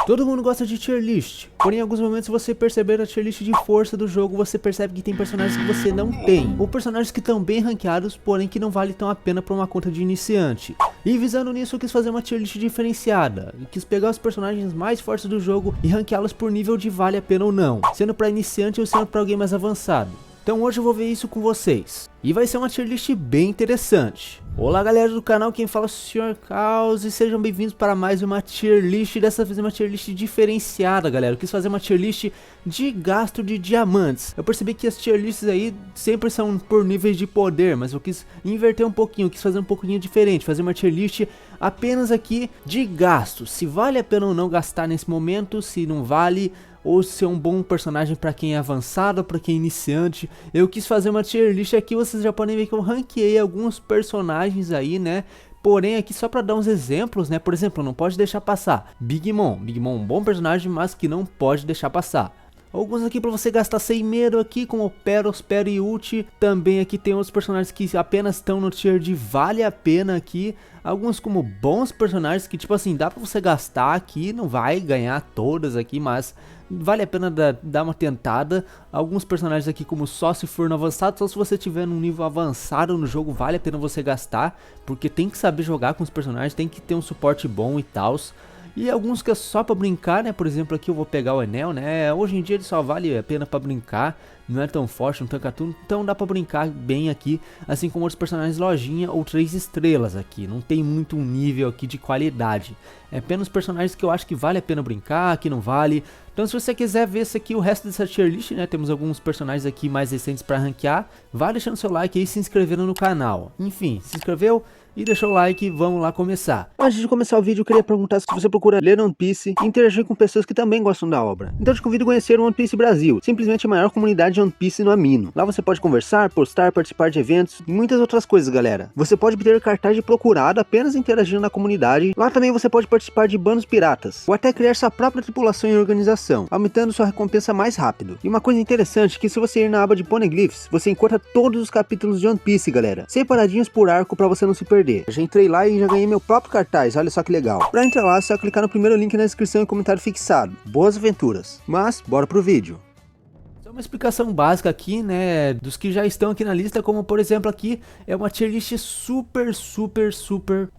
Todo mundo gosta de tier list, porém em alguns momentos você perceber a tier list de força do jogo, você percebe que tem personagens que você não tem, ou personagens que estão bem ranqueados, porém que não vale tão a pena para uma conta de iniciante. E visando nisso eu quis fazer uma tier list diferenciada, e quis pegar os personagens mais fortes do jogo e ranqueá-los por nível de vale a pena ou não, sendo para iniciante ou sendo para alguém mais avançado. Então hoje eu vou ver isso com vocês, e vai ser uma tier list bem interessante. Olá galera do canal, quem fala é o Sr. Caos e sejam bem-vindos para mais uma tier list. Dessa vez uma tier list diferenciada, galera. Eu quis fazer uma tier list de gasto de diamantes. Eu percebi que as tier lists aí sempre são por níveis de poder, mas eu quis inverter um pouquinho, quis fazer um pouquinho diferente, fazer uma tier list apenas aqui de gasto. Se vale a pena ou não gastar nesse momento, se não vale, ou se é um bom personagem para quem é avançado, para quem é iniciante. Eu quis fazer uma tier list aqui, vocês já podem ver que eu ranqueei alguns personagens aí, né? Porém aqui só para dar uns exemplos, né? Por exemplo, não pode deixar passar Big Mom, um bom personagem, mas que não pode deixar passar. Alguns aqui para você gastar sem medo aqui, como Peros, e Ult. Também aqui tem outros personagens que apenas estão no tier de vale a pena aqui. Alguns como bons personagens que tipo assim, dá para você gastar aqui, não vai ganhar todas aqui, mas vale a pena dar uma tentada. Alguns personagens aqui como só se for no avançado, só se você tiver num nível avançado no jogo, vale a pena você gastar. Porque tem que saber jogar com os personagens, tem que ter um suporte bom e tal. E alguns que é só pra brincar, né? Por exemplo, aqui eu vou pegar o Enel, né? Hoje em dia ele só vale a pena pra brincar. Não é tão forte, não tanca tudo. Então dá pra brincar bem aqui. Assim como outros personagens lojinha ou 3 estrelas aqui. Não tem muito um nível aqui de qualidade. É apenas personagens que eu acho que vale a pena brincar, que não vale. Então se você quiser ver esse aqui, o resto dessa tier list, né? Temos alguns personagens aqui mais recentes pra ranquear. Vai deixando seu like aí e se inscrevendo no canal. Enfim, se inscreveu? E deixou o like, vamos lá começar. Antes de começar o vídeo, eu queria perguntar se você procura ler One Piece e interagir com pessoas que também gostam da obra. Então te convido a conhecer o One Piece Brasil, simplesmente a maior comunidade de One Piece no Amino. Lá você pode conversar, postar, participar de eventos e muitas outras coisas, galera. Você pode obter cartaz de procurado apenas interagindo na comunidade. Lá também você pode participar de bandos piratas, ou até criar sua própria tripulação e organização, aumentando sua recompensa mais rápido. E uma coisa interessante é que se você ir na aba de Poneglyphs, você encontra todos os capítulos de One Piece, galera, separadinhos por arco para você não se perder. Eu já entrei lá e já ganhei meu próprio cartaz, olha só que legal. Pra entrar lá é só clicar no primeiro link na descrição e comentário fixado. Boas aventuras. Mas, bora pro vídeo. Uma explicação básica aqui, né, dos que já estão aqui na lista, como por exemplo aqui, é uma tier list super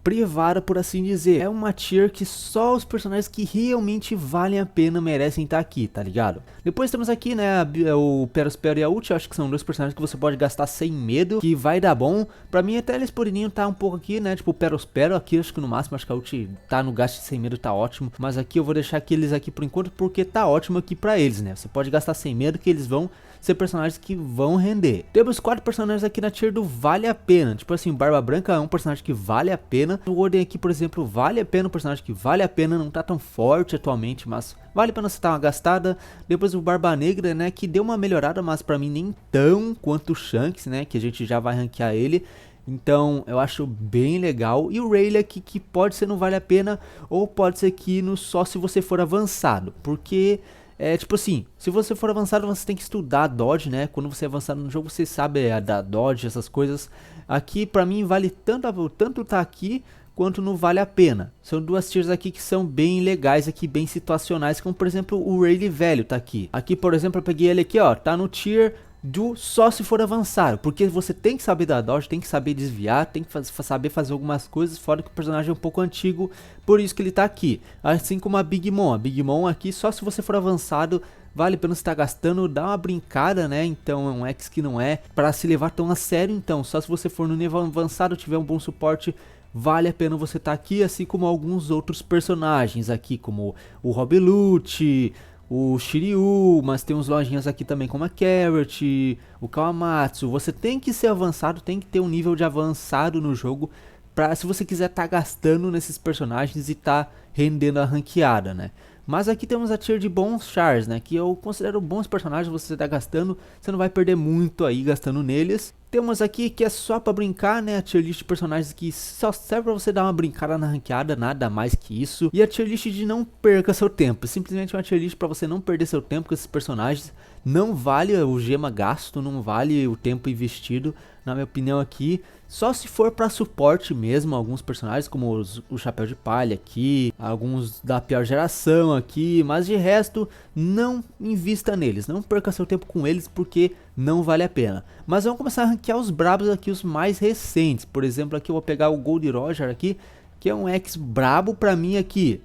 privada, por assim dizer. É uma tier que só os personagens que realmente valem a pena merecem estar aqui, tá ligado? Depois temos aqui, né, o Peros e a Ult, acho que são dois personagens que você pode gastar sem medo, que vai dar bom. Pra mim até eles poderiam estar um pouco aqui, né, tipo o Peros, aqui acho que no máximo, acho que a Ult tá no gasto sem medo, tá ótimo. Mas aqui eu vou deixar aqueles aqui por enquanto, porque tá ótimo aqui pra eles, né, você pode gastar sem medo que eles vão ser personagens que vão render. Temos 4 personagens aqui na tier do vale a pena. Tipo assim, Barba Branca é um personagem que vale a pena. O Warden aqui, por exemplo, vale a pena. Um personagem que vale a pena. Não tá tão forte atualmente, mas vale a pena você dar uma gastada. Depois o Barba Negra, né, que deu uma melhorada, mas pra mim nem tão quanto o Shanks, né, que a gente já vai ranquear ele. Então eu acho bem legal. E o Rayleigh aqui, que pode ser não vale a pena, ou pode ser que no só se você for avançado. Porque é tipo assim, se você for avançado você tem que estudar a dodge, né? Quando você é avançado no jogo você sabe a da dodge, essas coisas. Aqui pra mim vale tanto tá aqui quanto não vale a pena. São duas tiers aqui que são bem legais aqui, bem situacionais, como por exemplo o Rayleigh velho tá aqui. Aqui por exemplo eu peguei ele aqui, ó, tá no tier do só se for avançar, porque você tem que saber da dodge, tem que saber desviar, tem que saber fazer algumas coisas, fora que o personagem é um pouco antigo, por isso que ele tá aqui. Assim como a Big Mom aqui, só se você for avançado, vale a pena você estar gastando, dá uma brincada, né? Então é um X que não é para se levar tão a sério, então só se você for no nível avançado, tiver um bom suporte, vale a pena você estar aqui, assim como alguns outros personagens aqui, como o Rob Lute, o Shiryu, mas tem uns lojinhas aqui também como a Carrot, o Kawamatsu. Você tem que ser avançado, tem que ter um nível de avançado no jogo, pra, se você quiser estar gastando nesses personagens e tá rendendo a ranqueada, né? Mas aqui temos a tier de bons chars, né, que eu considero bons personagens, você tá gastando, você não vai perder muito aí gastando neles. Temos aqui que é só pra brincar, né, a tier list de personagens que só serve pra você dar uma brincada na ranqueada, nada mais que isso. E a tier list de não perca seu tempo, simplesmente uma tier list pra você não perder seu tempo com esses personagens. Não vale o gema gasto, não vale o tempo investido, na minha opinião aqui. Só se for pra suporte mesmo, alguns personagens como o Chapéu de Palha aqui, alguns da pior geração aqui, mas de resto, não invista neles, não perca seu tempo com eles porque não vale a pena. Mas vamos começar a ranquear os brabos aqui, os mais recentes. Por exemplo, aqui eu vou pegar o Gold Roger aqui, que é um ex brabo pra mim aqui.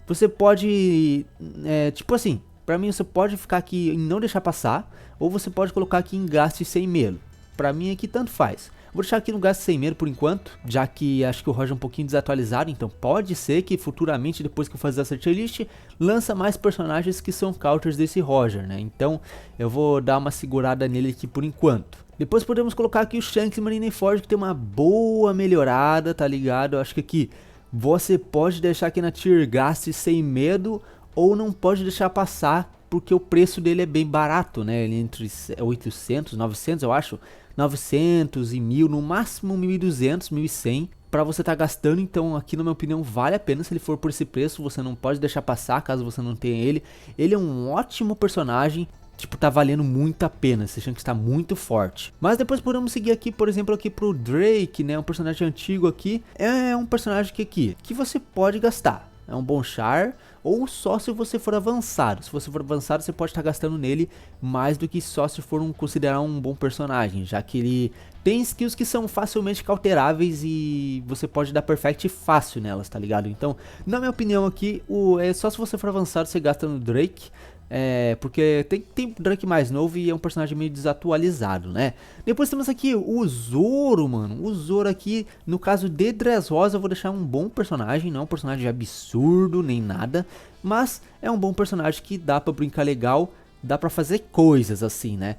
Você pode, tipo assim, pra mim você pode ficar aqui e não deixar passar, ou você pode colocar aqui em gaste sem medo. Pra mim aqui tanto faz. Vou deixar aqui no gasto sem medo por enquanto, já que acho que o Roger é um pouquinho desatualizado, então pode ser que futuramente, depois que eu fazer essa tier list, lança mais personagens que são counters desse Roger, né? Então eu vou dar uma segurada nele aqui por enquanto. Depois podemos colocar aqui o Shanks Marineford, que tem uma boa melhorada, tá ligado? Eu acho que aqui você pode deixar aqui na tier gaste sem medo, ou não pode deixar passar, porque o preço dele é bem barato, né? Ele é entre 800, 900 eu acho. 900 e 1000, no máximo 1200, 1100 para você estar gastando. Então aqui na minha opinião vale a pena se ele for por esse preço. Você não pode deixar passar caso você não tenha ele. Ele é um ótimo personagem, tipo, tá valendo muito a pena, você achando que está muito forte. Mas depois podemos seguir aqui, por exemplo, aqui pro Drake, né, um personagem antigo aqui. É um personagem que você pode gastar. É um bom char, ou só se você for avançado. Se você for avançado, você pode estar gastando nele mais do que só se for considerar um bom personagem, já que ele tem skills que são facilmente cauteráveis e você pode dar perfect fácil nelas, tá ligado? Então, na minha opinião aqui, é só se você for avançado, você gasta no Drake. Porque tem Drake mais novo e é um personagem meio desatualizado, né? Depois temos aqui o Zoro, mano. O Zoro aqui, no caso de Dressrosa, eu vou deixar um bom personagem. Não é um personagem absurdo, nem nada. Mas é um bom personagem que dá pra brincar legal. Dá pra fazer coisas assim, né?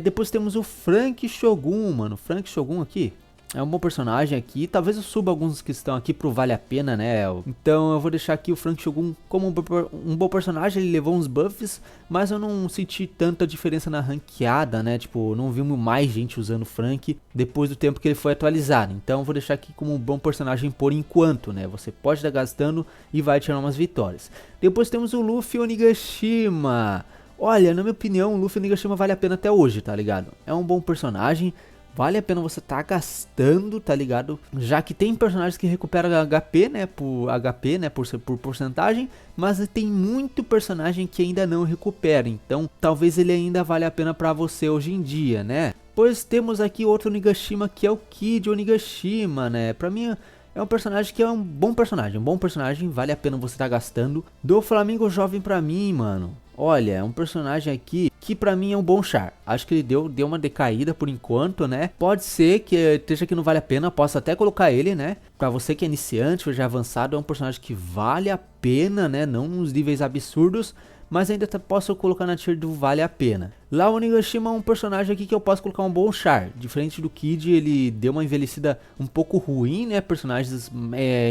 Depois temos o Frank Shogun, mano. Frank Shogun aqui é um bom personagem aqui. Talvez eu suba alguns que estão aqui pro vale a pena, né? Então eu vou deixar aqui o Frank Shogun como um bom personagem. Ele levou uns buffs, mas eu não senti tanta diferença na ranqueada, né? Tipo, não vimos mais gente usando o Frank depois do tempo que ele foi atualizado. Então eu vou deixar aqui como um bom personagem por enquanto, né? Você pode estar gastando e vai tirar umas vitórias. Depois temos o Luffy Onigashima. Olha, na minha opinião, o Luffy Onigashima vale a pena até hoje, tá ligado? É um bom personagem. Vale a pena você tá gastando, tá ligado? Já que tem personagens que recuperam HP, né? Por porcentagem. Mas tem muito personagem que ainda não recupera. Então, talvez ele ainda vale a pena pra você hoje em dia, né? Pois temos aqui outro Onigashima, que é o Kid Onigashima, né? Pra mim é um personagem que é um bom personagem, vale a pena você tá gastando. Do Flamengo Jovem pra mim, mano. Olha, é um personagem aqui que pra mim é um bom char. Acho que ele deu uma decaída por enquanto, né? Pode ser que esteja que não vale a pena, posso até colocar ele, né? Pra você que é iniciante ou já avançado, é um personagem que vale a pena, né? Não nos níveis absurdos, mas ainda posso colocar na tier do vale a pena. Lá o Onigashima é um personagem aqui que eu posso colocar um bom char. Diferente do Kid, ele deu uma envelhecida um pouco ruim, né? Personagens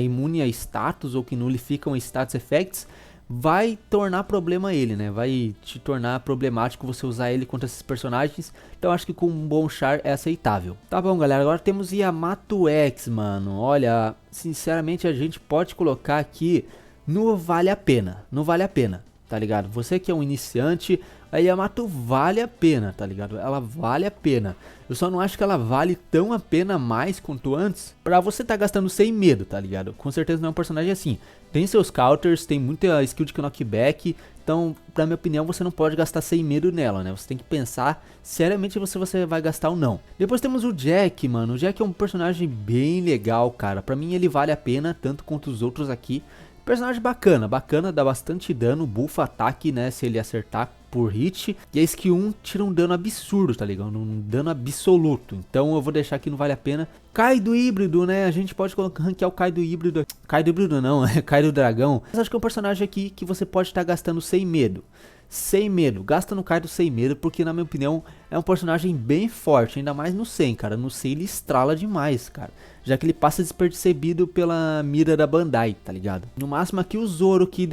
imunes a status ou que nulificam status effects. Vai tornar problema ele, né? Vai te tornar problemático você usar ele contra esses personagens. Então acho que com um bom char é aceitável. Tá bom, galera. Agora temos Yamato X, mano. Olha, sinceramente a gente pode colocar aqui no vale a pena. No vale a pena, tá ligado? Você que é um iniciante, a Yamato vale a pena, tá ligado? Ela vale a pena. Eu só não acho que ela vale tão a pena mais quanto antes pra você tá gastando sem medo, tá ligado? Com certeza não é um personagem assim. Tem seus counters, tem muita skill de knockback. Então, pra minha opinião, você não pode gastar sem medo nela, né? Você tem que pensar seriamente se você vai gastar ou não. Depois temos o Jack, mano. O Jack é um personagem bem legal, cara. Pra mim ele vale a pena, tanto quanto os outros aqui. Personagem bacana, dá bastante dano, buffa ataque, né, se ele acertar por hit. E a skill 1 tira um dano absurdo, tá ligado? Um dano absoluto. Então eu vou deixar aqui, não vale a pena. Kaido híbrido, né, a gente pode ranquear o Kaido híbrido. Kaido híbrido não, é Kaido dragão. Mas acho que é um personagem aqui que você pode estar gastando sem medo. Sem medo, gasta no Kaido sem medo, porque na minha opinião é um personagem bem forte, ainda mais no 100, cara. No 100 ele estrala demais, cara, já que ele passa despercebido pela mira da Bandai, tá ligado? No máximo aqui o Zoro que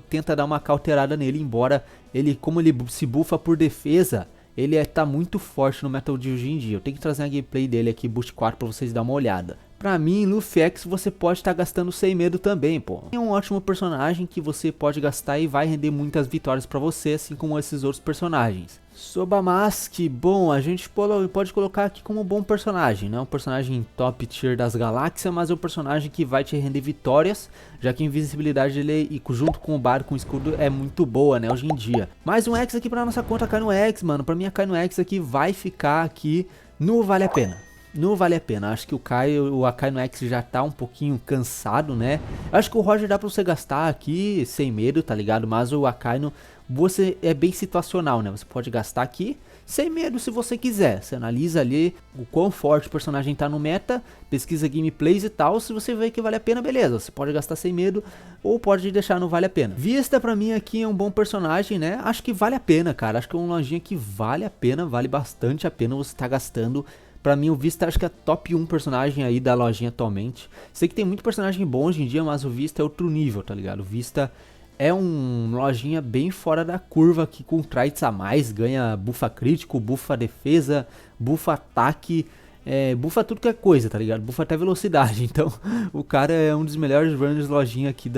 tenta dar uma cauterada nele, embora ele, como ele se bufa por defesa, ele tá muito forte no Metal de hoje em dia. Eu tenho que trazer a gameplay dele aqui, Boost 4, pra vocês darem uma olhada. Pra mim, Luffy X você pode estar gastando sem medo também, pô. É um ótimo personagem que você pode gastar e vai render muitas vitórias pra você, assim como esses outros personagens. Soba Mask, bom, a gente pode colocar aqui como um bom personagem, não é um personagem top tier das galáxias, mas é um personagem que vai te render vitórias, já que a invisibilidade dele, e junto com o barco com o escudo, é muito boa, né, hoje em dia. Mais um X aqui pra nossa conta, Akainu X, mano, pra mim a Akainu X aqui vai ficar aqui no Vale a Pena. Não vale a pena, acho que o Akainu X já tá um pouquinho cansado, né? Acho que o Roger dá pra você gastar aqui sem medo, tá ligado? Mas o Akainu, você é bem situacional, né? Você pode gastar aqui sem medo se você quiser. Você analisa ali o quão forte o personagem tá no meta, pesquisa gameplays e tal. Se você vê que vale a pena, beleza. Você pode gastar sem medo ou pode deixar no vale a pena. Vista pra mim aqui é um bom personagem, né? Acho que vale a pena, cara. Acho que é uma lojinha que vale a pena, vale bastante a pena você tá gastando. Pra mim o Vista acho que é top 1 personagem aí da lojinha atualmente. Sei que tem muito personagem bom hoje em dia, mas o Vista é outro nível, tá ligado? O Vista é um lojinha bem fora da curva aqui com traits a mais. Ganha bufa crítico, bufa defesa, bufa ataque, bufa tudo que é coisa, tá ligado? Bufa até velocidade. Então o cara é um dos melhores runners lojinha aqui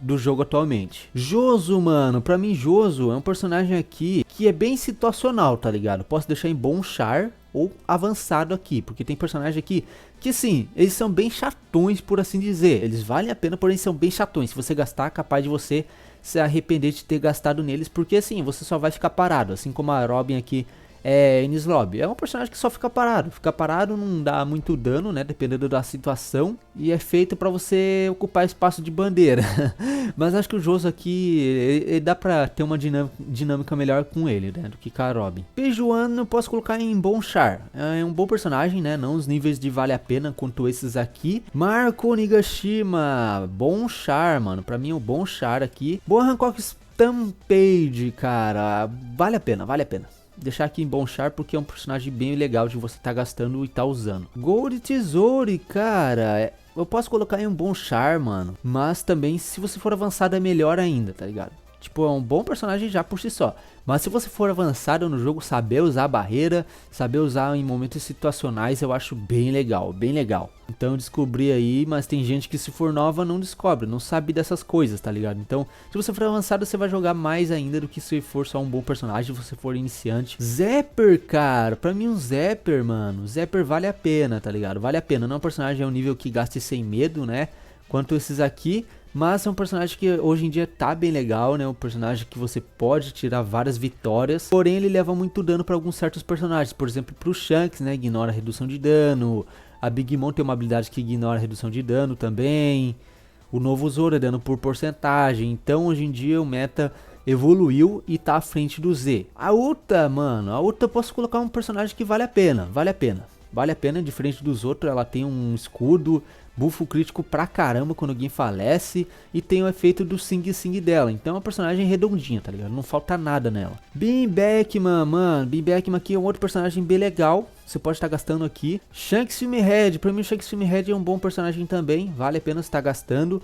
do jogo atualmente. Joso, mano, pra mim Joso é um personagem aqui que é bem situacional, tá ligado? Posso deixar em bom char ou avançado aqui, porque tem personagem aqui que sim, eles são bem chatões, por assim dizer. Eles valem a pena, porém são bem chatões. Se você gastar, é capaz de você se arrepender de ter gastado neles, porque assim, você só vai ficar parado, assim como a Robin aqui Enies Lobby. É um personagem que só fica parado não dá muito dano, né, dependendo da situação, e é feito pra você ocupar espaço de bandeira. Mas acho que o Joso aqui, ele dá pra ter uma dinâmica melhor com ele, né, do que com a Robin. Pejuan eu posso colocar em bom char, é um bom personagem, né, não os níveis de vale a pena quanto esses aqui. Marco Nigashima, bom char, mano, pra mim é um bom char aqui. Boa Hancock Stampede, cara, vale a pena. Deixar aqui em bom char porque é um personagem bem legal de você tá gastando e tá usando. Gold Tesoure, cara, eu posso colocar em um bom char, mano. Mas também se você for avançado é melhor ainda, tá ligado? Tipo, é um bom personagem já por si só. Mas se você for avançado no jogo, saber usar a barreira, saber usar em momentos situacionais, eu acho bem legal, bem legal. Então eu descobri aí, mas tem gente que se for nova não descobre, não sabe dessas coisas, tá ligado? Então, se você for avançado, você vai jogar mais ainda do que se for só um bom personagem, se você for iniciante. Zapper, cara, pra mim um Zapper, mano, Zapper vale a pena, tá ligado? Vale a pena, não é um personagem, é um nível que gaste sem medo, né? Quanto esses aqui. Mas é um personagem que hoje em dia tá bem legal, né? Um personagem que você pode tirar várias vitórias. Porém, ele leva muito dano para alguns certos personagens. Por exemplo, pro Shanks, né? Ignora a redução de dano. A Big Mom tem uma habilidade que ignora a redução de dano também. O novo Zoro é dano por porcentagem. Então, hoje em dia, o meta evoluiu e tá à frente do Z. A Uta, mano. A Uta eu posso colocar um personagem que vale a pena. Vale a pena, diferente dos outros. Ela tem um escudo, bufo crítico pra caramba quando alguém falece, e tem o efeito do Sing Sing dela. Então é uma personagem redondinha, tá ligado? Não falta nada nela. Bean Beckman, mano. Bean Beckman aqui é um outro personagem bem legal. Você pode estar gastando aqui. Shanks Filmhead. Pra mim o Shanks Filmhead é um bom personagem também. Vale a pena estar gastando.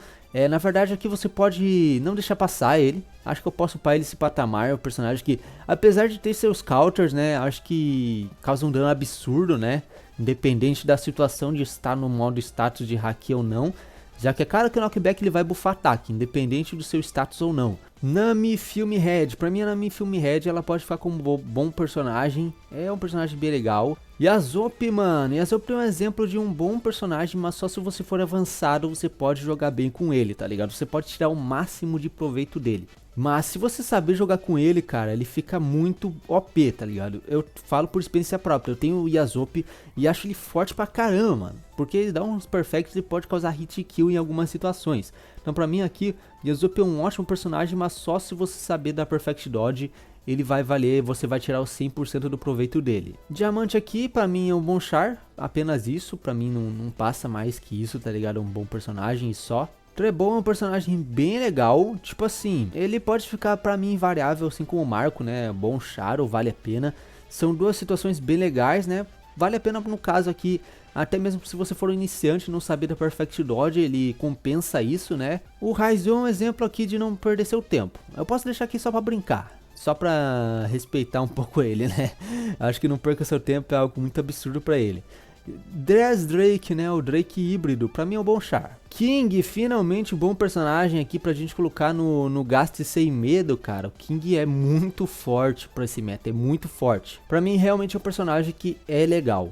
Na verdade aqui você pode não deixar passar ele. Acho que eu posso upar ele esse patamar. É um personagem que, apesar de ter seus counters, né, acho que causa um dano absurdo, né, independente da situação de estar no modo status de hack ou não, já que a cada knockback ele vai buffar ataque, independente do seu status ou não. Nami Filmhead, pra mim a Nami Filmhead ela pode ficar como um bom personagem, é um personagem bem legal. Yasop, mano, Yasop é um exemplo de um bom personagem, mas só se você for avançado você pode jogar bem com ele, tá ligado? Você pode tirar o máximo de proveito dele. Mas se você saber jogar com ele, cara, ele fica muito OP, tá ligado? Eu falo por experiência própria, eu tenho o Yasop e acho ele forte pra caramba, mano. Porque ele dá uns perfects e pode causar hit kill em algumas situações. Então pra mim aqui, Yasop é um ótimo personagem, mas só se você saber dar perfect dodge, ele vai valer, você vai tirar o 100% do proveito dele. Diamante aqui, pra mim é um bom char, apenas isso, pra mim não passa mais que isso, tá ligado? É um bom personagem e só. Trebon é um personagem bem legal, tipo assim, ele pode ficar pra mim variável, assim como o Marco, né, bom char ou vale a pena. São duas situações bem legais, né, vale a pena no caso aqui, até mesmo se você for um iniciante e não saber da Perfect Dodge, ele compensa isso, né. O Raizo é um exemplo aqui de não perder seu tempo, eu posso deixar aqui só pra brincar. Só pra respeitar um pouco ele, né, acho que não perca seu tempo é algo muito absurdo pra ele. Drake, né, o Drake híbrido, pra mim é um bom char. King, finalmente um bom personagem aqui pra gente colocar no gaste sem medo, cara. O King é muito forte pra esse meta, é muito forte. Pra mim realmente é um personagem que é legal,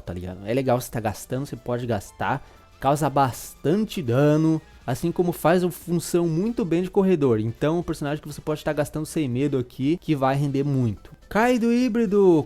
tá ligado? É legal você tá gastando, você pode gastar, causa bastante dano, assim como faz uma função muito bem de corredor. Então, um personagem que você pode estar gastando sem medo aqui, que vai render muito. Kaido híbrido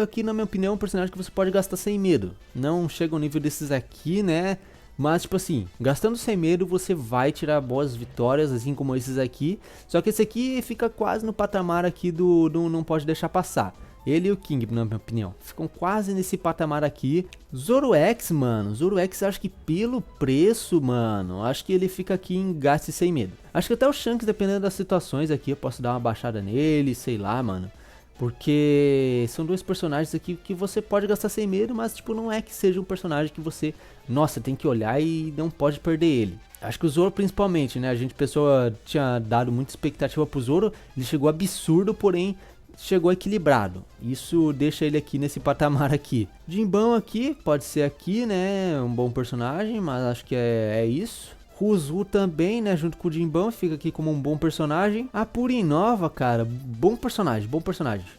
aqui, na minha opinião, é um personagem que você pode gastar sem medo. Não chega ao nível desses aqui, né? Mas, tipo assim, gastando sem medo, você vai tirar boas vitórias, assim como esses aqui. Só que esse aqui fica quase no patamar aqui do não pode deixar passar. Ele e o King, na minha opinião, ficam quase nesse patamar aqui. Zoro X, mano, Zoro X, acho que pelo preço, mano, acho que ele fica aqui em gaste sem medo. Acho que até o Shanks, dependendo das situações aqui, eu posso dar uma baixada nele, sei lá, mano. Porque são dois personagens aqui que você pode gastar sem medo, mas tipo, não é que seja um personagem que você, nossa, tem que olhar e não pode perder ele. Acho que o Zoro principalmente, né, pessoa tinha dado muita expectativa pro Zoro, ele chegou absurdo, porém chegou equilibrado. Isso deixa ele aqui nesse patamar aqui. Jinbão aqui, pode ser aqui, né, um bom personagem, mas acho que é isso. Ruzu também, né, junto com o Jinbão, fica aqui como um bom personagem. A Purinova, cara, bom personagem.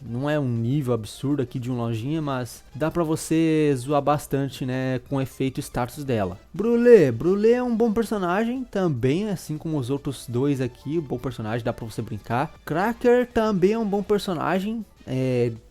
Não é um nível absurdo aqui de um lojinha, mas dá pra você zoar bastante, né, com o efeito status dela. Brulé é um bom personagem também, assim como os outros dois aqui, um bom personagem, dá pra você brincar. Cracker também é um bom personagem.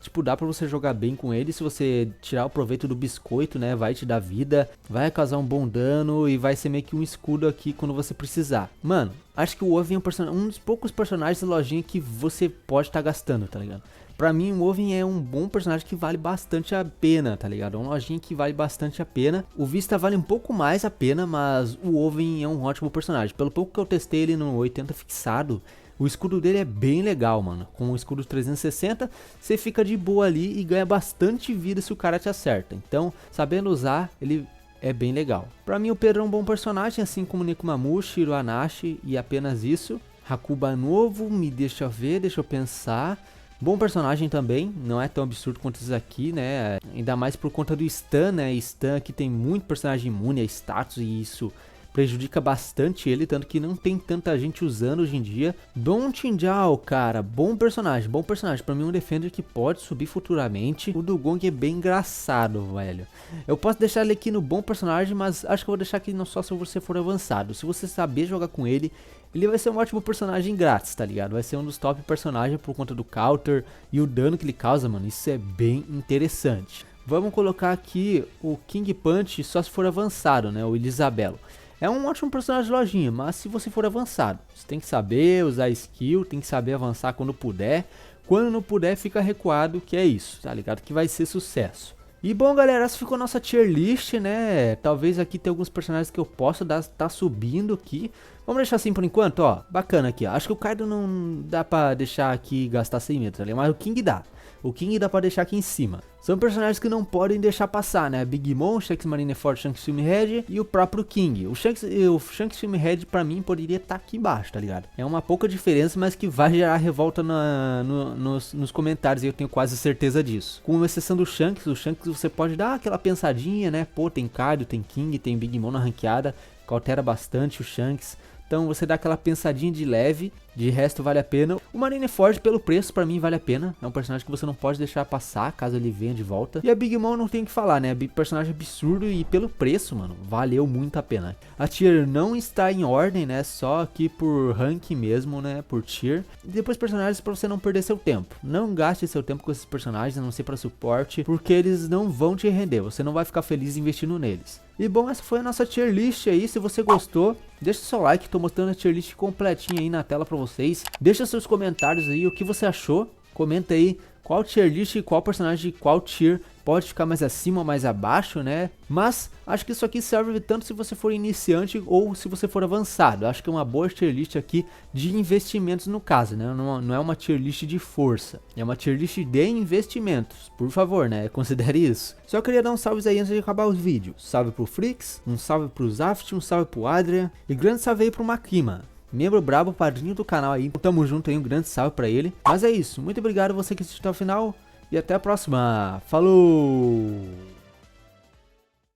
Tipo, dá pra você jogar bem com ele se você tirar o proveito do biscoito, né? Vai te dar vida, vai causar um bom dano e vai ser meio que um escudo aqui quando você precisar. Mano, acho que o Oven é um dos poucos personagens da lojinha que você pode estar gastando, tá ligado? Pra mim, o Oven é um bom personagem que vale bastante a pena, tá ligado? É uma lojinha que vale bastante a pena. O Vista vale um pouco mais a pena, mas o Oven é um ótimo personagem. Pelo pouco que eu testei ele no 80 fixado, o escudo dele é bem legal, mano. Com o escudo 360, você fica de boa ali e ganha bastante vida se o cara te acerta. Então, sabendo usar, ele é bem legal. Pra mim, o Pedro é um bom personagem, assim como o Nekomamushi, Iruanashi e apenas isso. Hakuba novo, me deixa ver, deixa eu pensar. Bom personagem também, não é tão absurdo quanto esses aqui, né? Ainda mais por conta do stun, né? Stun aqui tem muito personagem imune a status e isso prejudica bastante ele, tanto que não tem tanta gente usando hoje em dia. Don Chinjao, cara, bom personagem. Pra mim um defender que pode subir futuramente. O Dugong é bem engraçado, velho. Eu posso deixar ele aqui no bom personagem, mas acho que eu vou deixar aqui só se você for avançado. Se você saber jogar com ele, ele vai ser um ótimo personagem grátis, tá ligado? Vai ser um dos top personagens por conta do counter e o dano que ele causa, mano. Isso é bem interessante. Vamos colocar aqui o King Punch só se for avançado, né? O Elisabelo. É um ótimo personagem de lojinha, mas se você for avançado, você tem que saber usar skill, tem que saber avançar quando puder. Quando não puder, fica recuado, que é isso, tá ligado? Que vai ser sucesso. E bom, galera, essa ficou a nossa tier list, né? Talvez aqui tenha alguns personagens que eu possa tá subindo aqui. Vamos deixar assim por enquanto, ó. Bacana aqui, ó. Acho que o Kaido não dá pra deixar aqui e gastar 100 metros, tá ligado? Mas o King dá. O King dá pra deixar aqui em cima. São personagens que não podem deixar passar, né? Big Mom, Shanks Marineford, Shanks Filmhead e o próprio King. O Shanks Filmhead pra mim poderia estar aqui embaixo, tá ligado? É uma pouca diferença, mas que vai gerar revolta nos comentários e eu tenho quase certeza disso. Com exceção do Shanks, o Shanks você pode dar aquela pensadinha, né? Pô, tem Kaido, tem King, tem Big Mom na ranqueada, que altera bastante o Shanks. Então você dá aquela pensadinha de leve, de resto vale a pena. O Marineford pelo preço pra mim vale a pena, é um personagem que você não pode deixar passar caso ele venha de volta. E a Big Mom não tem o que falar, né, personagem absurdo e pelo preço, mano, valeu muito a pena. A tier não está em ordem, né, só aqui por rank mesmo, né, por tier. E depois personagens pra você não perder seu tempo. Não gaste seu tempo com esses personagens, a não ser pra suporte, porque eles não vão te render, você não vai ficar feliz investindo neles. E bom, essa foi a nossa tier list aí, se você gostou, deixa seu like, tô mostrando a tier list completinha aí na tela pra vocês. Deixa seus comentários aí, o que você achou, comenta aí qual tier list e qual personagem de qual tier pode ficar mais acima ou mais abaixo, né? Mas acho que isso aqui serve tanto se você for iniciante ou se você for avançado. Acho que é uma boa tier list aqui de investimentos no caso, né? Não é uma tier list de força, é uma tier list de investimentos. Por favor, né? Considere isso. Só queria dar um salve aí antes de acabar o vídeo. Salve pro Frix, um salve pro Zaft, um salve pro Adrian e grande salve aí pro Makima. Membro brabo, padrinho do canal aí. Tamo junto aí, um grande salve pra ele. Mas é isso, muito obrigado você que assistiu até o final. E até a próxima. Falou!